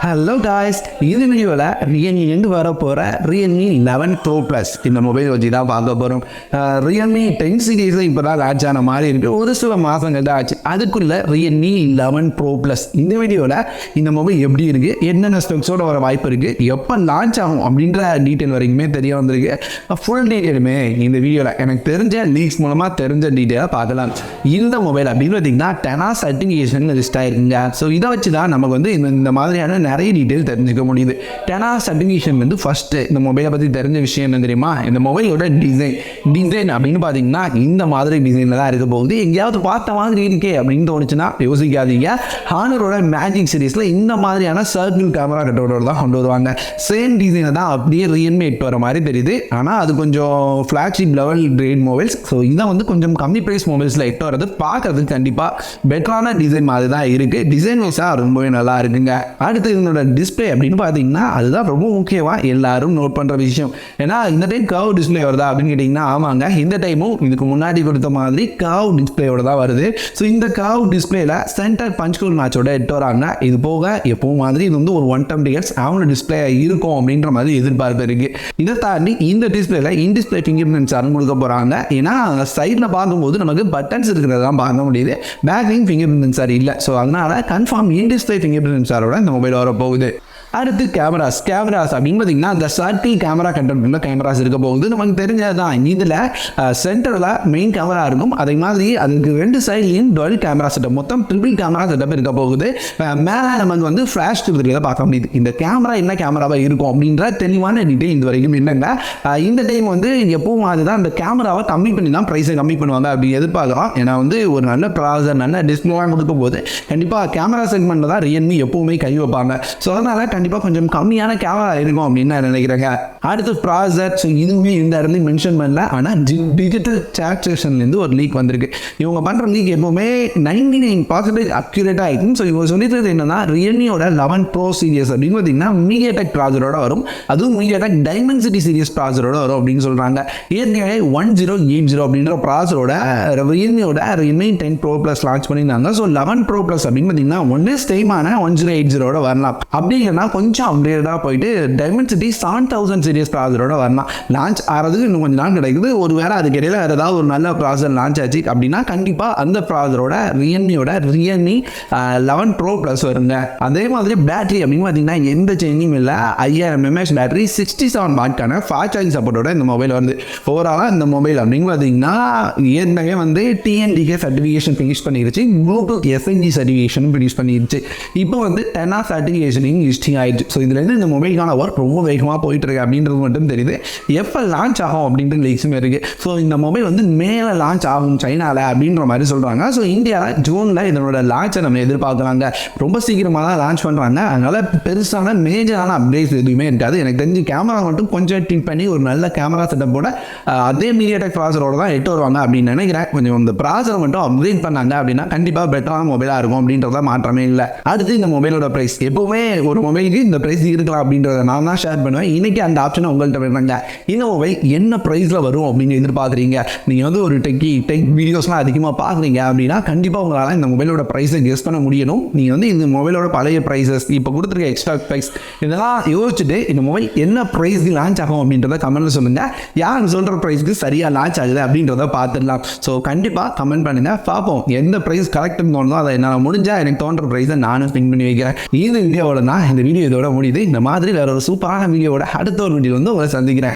Hello guys, இது வீடியோவில் ரியல்மிலேருந்து வர போகிற ரியல்மி 11 ப்ரோ ப்ளஸ் இந்த மொபைல் வச்சு தான் பார்க்க போகிறோம். ரியல்மி 10 சீரீஸில் இப்போ தான் லான்ச் ஆன மாதிரி இருக்குது. ஒரு சில மாதங்கள் தான் ஆச்சு. அதுக்குள்ளே ரியல்மி 11 ப்ரோ ப்ளஸ் இந்த வீடியோவில் இந்த மொபைல் எப்படி இருக்குது, என்னென்ன ஸ்பெக்ஸோட வர வாய்ப்பு இருக்குது, எப்போ லான்ச் ஆகும் அப்படின்ற டீட்டெயில் வரைக்குமே தெரிய வந்திருக்கு. ஃபுல் டீட்டெயிலுமே இந்த வீடியோவில் எனக்கு தெரிஞ்ச லீக்ஸ் மூலமாக தெரிஞ்ச டீட்டெயிலாக பார்க்கலாம். இந்த மொபைல் அப்படின்னு பார்த்தீங்கன்னா 10 சர்டிஃபிகேஷன் லிஸ்ட் ஆகிருக்குங்க. ஸோ இதை வச்சு தான் நமக்கு வந்து இந்த மாதிரியான நிறைய டீட்டெயில் தெரிஞ்சுக்க முடியுது. 10 சர்டிஃபிகேஷன் வந்து ஃபஸ்ட்டு இந்த மொபைலை பற்றி தெரிஞ்ச விஷயம் என்ன தெரியுமா? இந்த மொபைலோட டிசைன் அப்படின்னு பார்த்தீங்கன்னா இந்த மாதிரி டிசைனில் தான் இருக்க போகுது. எங்கேயாவது பார்த்த மாதிரி இருக்கே அப்படின்னு தோணுச்சுன்னா யோசிக்காதீங்க. ஹானரோட மேஜிக் சீரீஸில் இந்த மாதிரியான சர்க்கிள் கேமரா கட்டோட தான் கொண்டு வருவாங்க. சேம் டிசைனை தான் அப்படியே ரியல்மி 8 வர மாதிரி தெரியுது. ஆனால் அது கொஞ்சம் flagship level grade mobiles. So இதை வந்து கொஞ்சம் கம்மி ப்ரைஸ் மொபைல்ஸில் 8 வரது பார்க்கறதுக்கு கண்டிப்பாக பெட்டரான டிசைன் மாதிரி தான் இருக்குது. டிசைன் வைஸாக ரொம்பவே நல்லா இருக்குங்க. அடுத்து இதனோட டிஸ்பிளே அப்படின்னு பார்த்தீங்கன்னா அதுதான் ரொம்ப முக்கியமாக எல்லாரும் நோட் பண்ணுற விஷயம். ஏன்னா இந்த டைம் கர்வ் டிஸ்பிளே வருதா அப்படின்னு கேட்டிங்கன்னா ஆமாங்க, இந்த டைமும் இதுக்கு முன்னாடி கொடுத்த மாதிரி கர்வ் டிஸ்பிளேயோட தான் வருது. ஸோ இந்த கர்வ் டிஸ்பிளேல சென்டர் பஞ்ச் ஹோல் மேட்சோட எடுத்து வராங்க. இது போக எப்பவும் மாதிரி இது வந்து ஒரு 120 Hz ஆவன டிஸ்பிளே இருக்கும் அப்படின்ற மாதிரி எதிர்பார்ப்பு இருக்குது. இதை தாண்டி இந்த டிஸ்பிளேல in display finger print charge கொடுக்க போகிறாங்க. ஏன்னா சைடில் பார்க்கும்போது நமக்கு பட்டன்ஸ் இருக்கிறதான் பார்க்க முடியுது. பேக்லையும் ஃபிங்கர் பிரிண்ட் சார் இல்லை. ஸோ அதனால confirm in display finger print சாரோட இந்த மொபைல் வர போகுது. அடுத்து கேமராஸ் அப்படின்னு பார்த்தீங்கன்னா அந்த சர்க்கிள் கேமரா கண்டென்ட் கேமராஸ் இருக்க போகுது. நமக்கு தெரிஞ்சது தான். இதில் சென்டரில் மெயின் கேமரா இருக்கும். அதே மாதிரி அதுக்கு 2 சைட்லையும் டுவெல் கேமரா செட்டப், மொத்தம் ட்ரிபிள் கேமரா செட்டப் இருக்க போகுது. மேலே நமக்கு வந்து ஃப்ளாஷ் தெரியுதை பார்க்க முடியுது. இந்த கேமரா என்ன கேமராவாக இருக்கும் அப்படின்ற தெளிவான டீட்டெயில் இது வரைக்கும் இல்லைங்க. இந்த டைம் வந்து எப்பவும் அதுதான் அந்த கேமராவை கம்மி பண்ணி தான் ப்ரைஸை கம்மி பண்ணுவாங்க அப்படி எதிர்பார்க்கலாம். ஏன்னா வந்து ஒரு நல்ல ப்ராசர் நல்ல டிஸ்பிளேலாம் கொடுக்கும் போது கண்டிப்பாக கேமரா செக்மெண்ட்டில் தான் ரியல்மி எப்பவுமே கை வைப்பாங்க. ஸோ அதனால் கண்டிப்பாக கொஞ்சம் கம்மியான கேமரா இருக்கும் அப்படின்னு நான் நினைக்கிறேங்க. அடுத்து ப்ராசர். ஸோ இதுவுமே இந்த இடத்துல மென்ஷன் பண்ணல. ஆனால் டிஜிட்டல் சார்ஜேஷன்லேருந்து ஒரு லீக் வந்திருக்கு. இவங்க பண்ணுற லீக் எப்பவுமே 99% அக்யூரேட்டாக இருக்கும். ஸோ இவங்க சொல்லிட்டு என்னன்னா ரியல்மியோட 11 ப்ரோ சீரியஸ் அப்படின்னு பார்த்தீங்கன்னா மீடியாடெக் ப்ராசரோட வரும். அதுவும் மீடியாடெக் டைமென்சிட்டி சீரியஸ் ப்ராசரோட வரும் அப்படின்னு சொல்கிறாங்க. ஏற்கனவே 1080 அப்படின்ற ப்ராசரோட ரியல்மியோட ரியல்மி 10 ப்ரோ ப்ளஸ் லான்ச் பண்ணியிருந்தாங்க. ஸோ 11 ப்ரோ ப்ளஸ் அப்படின்னு பார்த்தீங்கன்னா ஒன்று ஸ்டேமான 1080 வரலாம். அப்படின்னா கொஞ்சம் அப்டேட்டாக போயிட்டு டைமென்சிட்டி 7000 சீரியஸ் ப்ராசரோட வரலாம். லான்ச் ஆகிறதுக்கு இன்னும் கொஞ்சம் நாள் கிடைக்குது. ஒரு வேளை அதுக்கு இடையில ஏதாவது ஒரு நல்ல ப்ராசர் லான்ச் ஆச்சு அப்படின்னா கண்டிப்பாக அந்த ப்ராசரோட ரியல்மியோட ரியல்மி 11 ப்ரோ ப்ளஸ் வருங்க. அதே மாதிரி பேட்டரி அப்படின்னு பார்த்தீங்கன்னா எந்த சேஞ்சும் இல்லை. 5000 mAh பேட்டரி 67 வாட்கான ஃபாஸ்ட் சார்ஜிங் சப்போர்ட்டோட இந்த மொபைல் வருது. ஓவராலாக இந்த மொபைல் அப்படின்னு பார்த்தீங்கன்னா ஏற்கனவே வந்து டிஎன்டிகே சர்டிஃபிகேஷன் ஃபினிஷ் பண்ணிருச்சு. ப்ளூடூத் எஸ்என்ஜி சர்டிஃபிகேஷன் ஃபினிஷ் பண்ணிருச்சு. இப்போ வந்து 10 சர்டிஃபிகேஷனிங் லிஸ்டிங் ஆயிடுச்சு. ஸோ இதுலேருந்து இந்த மொபைலுக்கான ஒர்க் ரொம்ப வேகமாக போயிட்டு இருக்கு அப்படின்றது மட்டும் தெரியுது. எப்போ லான்ச் ஆகும் அப்படின்ற லீக்ஸும் இருக்குது. ஸோ இந்த மொபைல் வந்து மேலே லான்ச் ஆகும் சைனாவில் அப்படின்ற மாதிரி சொல்கிறாங்க. ஸோ இந்தியாவில் ஜூனில் இதனோட லான்ச்சை நம்ம எதிர்பார்க்குறாங்க. ரொம்ப சீக்கிரமாக தான் லான்ச் பண்ணுறாங்க. அதனால் பெருசான மேஜரான அப்டேட்ஸ் எதுவுமே இருக்காது. எனக்கு தெரிஞ்சு கேமரா மட்டும் கொஞ்சம் டின் பண்ணி ஒரு நல்ல கேமரா செட்டப்போட அதே மீடியாடெக் ப்ராசரோட தான் எட்டு வருவாங்க அப்படின்னு நினைக்கிறேன். கொஞ்சம் இந்த ப்ராசரை மட்டும் அப்கிரேட் பண்ணாங்க அப்படின்னா கண்டிப்பாக பெட்டரான மொபைலாக இருக்கும் அப்படின்றத மாற்றமே இல்லை. அடுத்து இந்த மொபைலோட ப்ரைஸ். எப்போவுமே ஒரு மொபைலுக்கு இந்த ப்ரைஸ் இருக்கலாம் அப்படின்றத நான் தான் ஷேர் பண்ணுவேன். இன்றைக்கி அந்த ஆப்ஷனை உங்கள்கிட்ட வேணுங்க. இந்த மொபைல் என்ன ப்ரைஸில் வரும் அப்படின்னு எதிர்பார்க்குறீங்க? நீங்கள் வந்து ஒரு டெக் வீடியோஸ்லாம் அதிகமாக பார்க்குறீங்க அப்படின்னா கண்டிப்பாக உங்களால் இந்த மொபைலோட ப்ரைஸை கெஸ் பண்ண முடியணும். நீங்கள் வந்து இந்த மொபைலோட பழைய ப்ரைஸஸ் இப்போ கொடுத்துருக்க எக்ஸ்ட்ரா ப்ரைஸ் இதெல்லாம் யோசிச்சுட்டு இந்த மொபைல் என்ன ப்ரைஸ் லான்ச் ஆகும் அப்படின்றத கமெண்ட்டில் சொல்லுங்கள். யார் சொல்கிற ப்ரைஸ்க்கு சரியாக லான்ச் ஆகுது அப்படின்றத பார்த்துடலாம். ஸோ கண்டிப்பாக கமெண்ட் பண்ணுங்கள், பார்ப்போம். எந்த ப்ரைஸ் கரெக்டுன்னு தோணுதோ அதை என்னால் முடிஞ்சால் எனக்கு தோன்ற ப்ரைஸை நானும் ஸ்பின் பண்ணி வைக்கிறேன். இது வீடியோவோட நான் இந்த வீடியோ இதோட முடியுது. இந்த மாதிரி வேற ஒரு சூப்பரான வீடியோவோட அடுத்த ஒரு வீடியோ வந்து உங்களை சந்திக்கிறேன்.